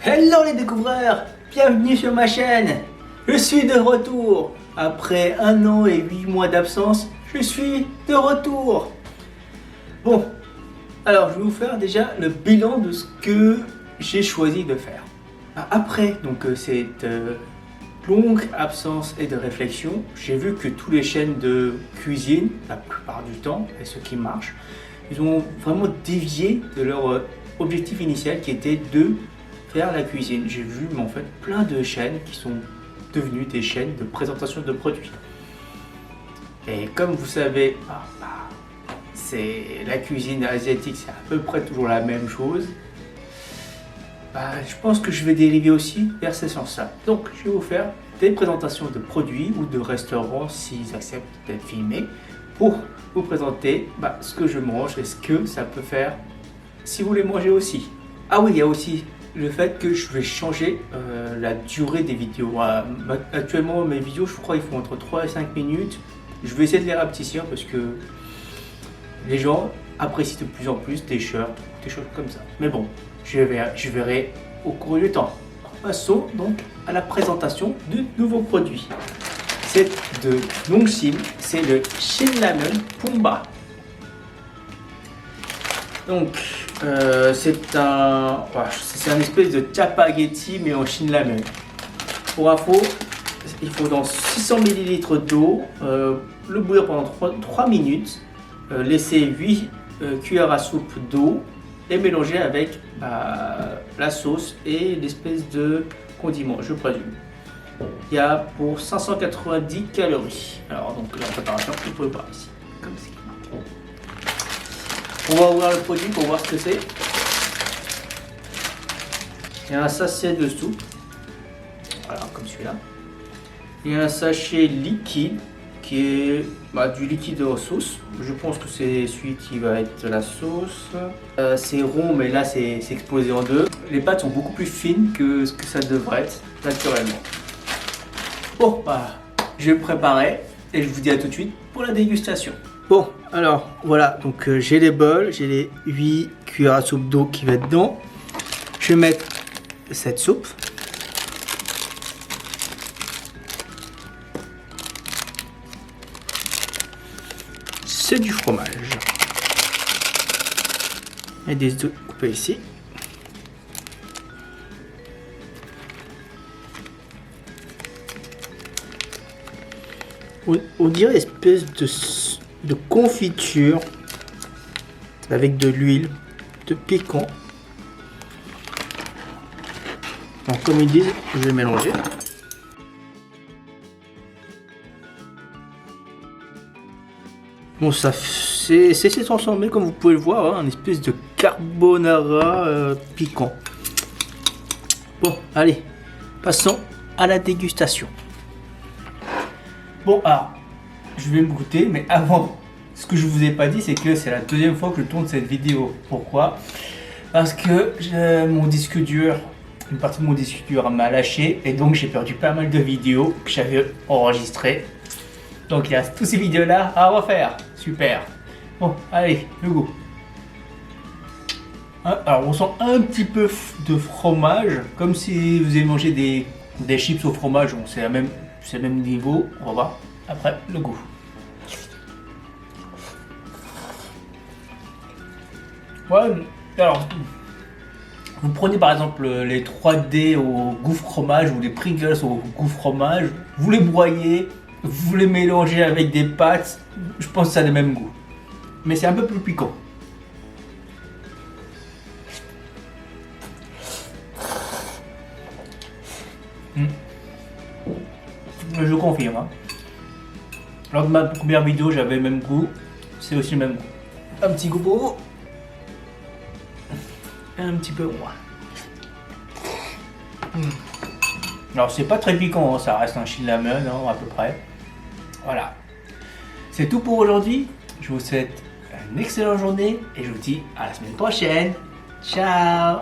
Hello les découvreurs, bienvenue sur ma chaîne. Je suis de retour. Après 1 an et 8 mois d'absence, je suis de retour. Bon, alors je vais vous faire déjà le bilan de ce que j'ai choisi de faire. Après donc cette longue absence et de réflexion, j'ai vu que toutes les chaînes de cuisine, la plupart du temps, et ceux qui marchent, ils ont vraiment dévié de leur objectif initial qui était de faire la cuisine. J'ai vu mais en fait plein de chaînes qui sont devenues des chaînes de présentation de produits. Et comme vous savez, c'est la cuisine asiatique, c'est à peu près toujours la même chose. Je pense que je vais dériver aussi vers ce sens-là. Donc je vais vous faire des présentations de produits ou de restaurants s'ils acceptent d'être filmés pour vous présenter ce que je mange et ce que ça peut faire si vous voulez manger aussi. Ah oui, il y a aussi le fait que je vais changer la durée des vidéos. Actuellement, mes vidéos, je crois, ils font entre 3 et 5 minutes. Je vais essayer de les rapetisser parce que les gens apprécient de plus en plus des shirts, des choses comme ça. Mais bon, je verrai au cours du temps. Passons donc à la présentation du nouveau produit. C'est de Nongshim, c'est le Shinramen Pumba. Donc, c'est un espèce de chapaghetti mais en Shinramen. Pour info, il faut dans 600 ml d'eau, le bouillir pendant 3 minutes, laisser 8 cuillères à soupe d'eau et mélanger avec la sauce et l'espèce de condiment, je présume. Il y a pour 590 calories. Alors donc la préparation, vous pouvez voir ici, comme c'est marqué. On va ouvrir le produit pour voir ce que c'est. Il y a un sachet de soupe, voilà, comme celui-là. Il y a un sachet liquide qui est du liquide en sauce. Je pense que c'est celui qui va être la sauce. C'est rond, mais là c'est exposé en deux. Les pâtes sont beaucoup plus fines que ce que ça devrait être naturellement. Bon, je vais me préparer et je vous dis à tout de suite pour la dégustation. Bon, alors voilà, donc j'ai les bols, j'ai les 8 cuillères à soupe d'eau qui va dedans. Je vais mettre cette soupe. C'est du fromage. Et des œufs coupés ici. On dirait une espèce de confiture avec de l'huile, de piquant. Donc comme ils disent, je vais mélanger. Bon, c'est transformé comme vous pouvez le voir, un espèce de carbonara piquant. Bon, allez, passons à la dégustation. Bon, alors, je vais me goûter, mais avant, ce que je vous ai pas dit, c'est que c'est la deuxième fois que je tourne cette vidéo. Pourquoi? Parce que mon disque dur, une partie de mon disque dur m'a lâché, et donc j'ai perdu pas mal de vidéos que j'avais enregistrées. Donc il y a toutes ces vidéos là à refaire. Super. Bon, allez, le goût. Alors on sent un petit peu de fromage, comme si vous avez mangé des chips au fromage. Bon, c'est le même niveau. On va voir après le goût. Ouais, alors vous prenez par exemple les 3D au goût fromage ou les Pringles au goût fromage, vous les broyez, vous les mélangez avec des pâtes, je pense que ça a le même goût. Mais c'est un peu plus piquant. Je confirme. Lors de ma première vidéo, j'avais le même goût. C'est aussi le même goût. Un petit goût pour vous. Un petit peu moins. Alors c'est pas très piquant, ça reste un Shinramen à peu près. Voilà. C'est tout pour aujourd'hui. Je vous souhaite une excellente journée et je vous dis à la semaine prochaine. Ciao.